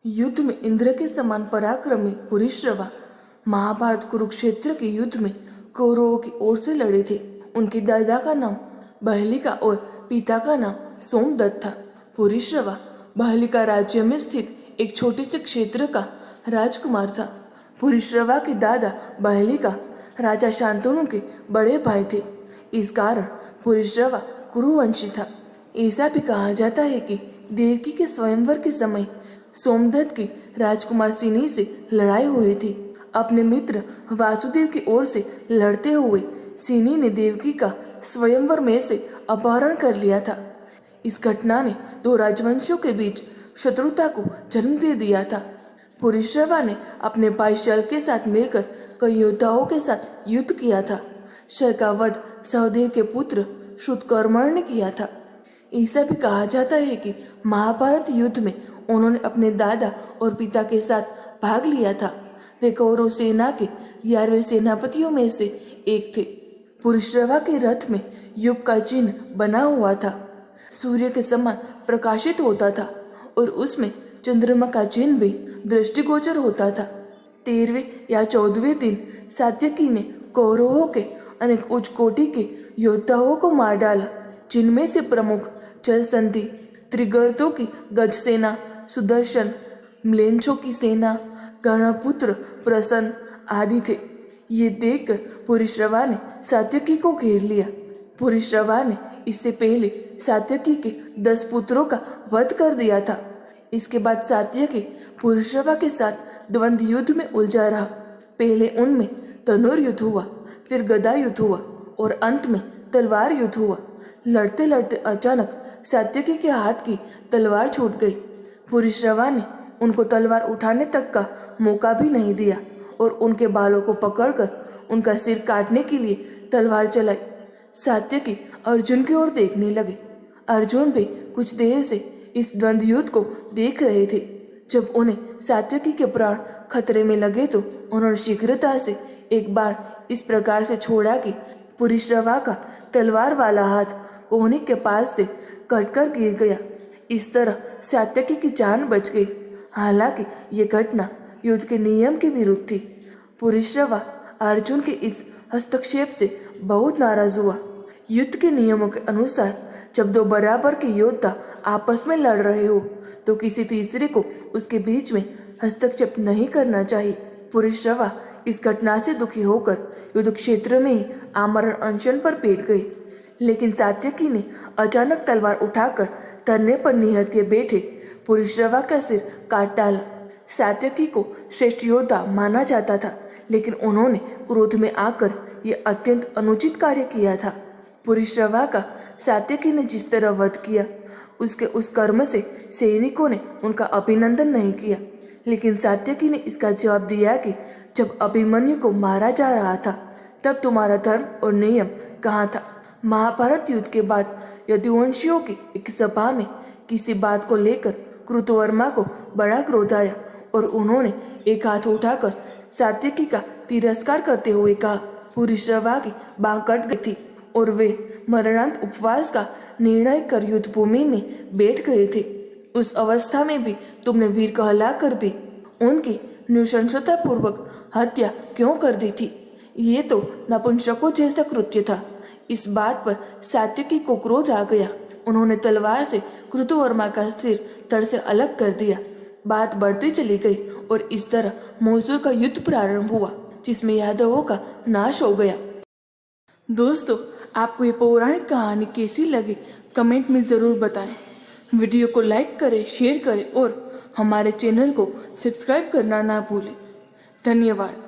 युद्ध में इंद्र के समान पराक्रमी पुरीश्रवा महाभारत कुरुक्षेत्र के युद्ध में कौरवों की ओर से लड़े थे। उनके दादा का नाम बहलिका और पिता का नाम सोमदत्त था। पुरीश्रवा बहलिका राज्य में स्थित एक छोटे से क्षेत्र का राजकुमार था। पुरीश्रवा के दादा बहलिका राजा शांतनु के बड़े भाई थे। इस कारण पुरीश्रवा कुरुवंशी था। ऐसा भी कहा जाता है कि देवकी के स्वयंवर के समय सोमदत्त की राजकुमार सिनी से लड़ाई हुई थी। अपने मित्र वासुदेव की ओर से लड़ते हुए सिनी ने देवकी का स्वयंवर में से अपहरण कर लिया था। इस घटना ने दो राजवंशों के बीच शत्रुता को जन्म दे दिया था। पुरीश्रवा ने अपने भाई शल के साथ मिलकर कई योद्धाओं के साथ युद्ध किया था। शल का वध सहदेव के पुत्र श्रुतकर्मण ने किया था। ऐसा भी कहा जाता है कि महाभारत युद्ध में उन्होंने अपने दादा और पिता के साथ भाग लिया था। वे कौरव सेना के 11वें सेनापतियों में से एक थे। पुरीश्रवा के रथ में युग का चिन्ह बना हुआ था। सूर्य के समान प्रकाशित होता था और उसमें चंद्रमा का चिन्ह भी दृष्टिगोचर होता था। 13वें या 14वें दिन सात्यकी ने कौरवों के अनेक उच्च कोटि के योद्धाओं को मार डाला, जिनमें से प्रमुख जलसंधि, त्रिगर्तों की गज सेना, सुदर्शन, म्लेच्छों की सेना, गणपुत्र, प्रसन्न आदि थे। ये देखकर पुरीश्रवा ने सात्यकी को घेर लिया। पुरीश्रवा ने इससे पहले सात्यकी के 10 पुत्रों का वध कर दिया था। इसके बाद सात्यकी पुरीश्रवा के साथ द्वंद्व युद्ध में उलझा रहा। पहले उनमें धनुर्युद्ध हुआ, फिर गदा युद्ध हुआ और अंत में तलवार युद्ध हुआ। लड़ते लड़ते अचानक सात्यकी के हाथ की तलवार छूट गई। पुरीश्रवा ने उनको तलवार उठाने तक का मौका भी नहीं दिया और उनके बालों को पकड़कर उनका सिर काटने के लिए तलवार चलाई। सात्यकी अर्जुन की ओर देखने लगे। अर्जुन भी कुछ देर से इस द्वंद्व युद्ध को देख रहे थे। जब उन्हें सात्यकी के प्राण खतरे में लगे तो उन्होंने शीघ्रता से एक बार इस प्रकार से छोड़ा कि पुरीश्रवा का तलवार वाला हाथ कोहनी के पास से कटकर गिर गया। इस तरह सात्यकी की जान बच गई। हालांकि ये घटना युद्ध के नियम के विरुद्ध थी। पुरीश्रवा अर्जुन के इस हस्तक्षेप से बहुत नाराज हुआ। युद्ध के नियमों के अनुसार जब दो बराबर के योद्धा आपस में लड़ रहे हो तो किसी तीसरे को उसके बीच में हस्तक्षेप नहीं करना चाहिए। पुरीश्रवा इस घटना से दुखी होकर युद्ध क्षेत्र में ही आमरण अनशन पर बैठ गए। लेकिन सात्यकी ने अचानक तलवार उठाकर धरने पर निहत्थे बैठे पुरीश्रवा का सिर काट डाला। सात्यकी को श्रेष्ठ योद्धा माना जाता था, लेकिन उन्होंने क्रोध में आकर यह अत्यंत अनुचित कार्य किया था। पुरीश्रवा का सात्यकी ने जिस तरह वध किया, उसके उस कर्म से सैनिकों ने उनका अभिनंदन नहीं किया। लेकिन सात्यकी ने इसका जवाब दिया कि जब अभिमन्यु को मारा जा रहा था तब तुम्हारा धर्म और नियम कहाँ था। महाभारत युद्ध के बाद यदुवंशियों की एक सभा में किसी बात को लेकर कृतवर्मा को बड़ा क्रोध आया और उन्होंने एक हाथ उठाकर सात्यकी का तिरस्कार करते हुए कहा। पुरीश्रवा की बांह कट गई थी और वे मरणांत उपवास का निर्णय कर युद्ध भूमि में बैठ गए थे। उस अवस्था में भी तुमने वीर कहलाकर भी उनकी नृशंसता पूर्वक हत्या क्यों कर दी थी? ये तो नपुंसकों जैसा कृत्य था। इस बात पर सात्यकी को क्रोध आ गया। उन्होंने तलवार से कृतवर्मा का सिर धड़ से अलग कर दिया। बात बढ़ती चली गई और इस तरह मैसूर का युद्ध प्रारंभ हुआ, जिसमें यादवों का नाश हो गया। दोस्तों, आपको ये पौराणिक कहानी कैसी लगी कमेंट में ज़रूर बताएं। वीडियो को लाइक करें, शेयर करें और हमारे चैनल को सब्सक्राइब करना ना भूलें। धन्यवाद।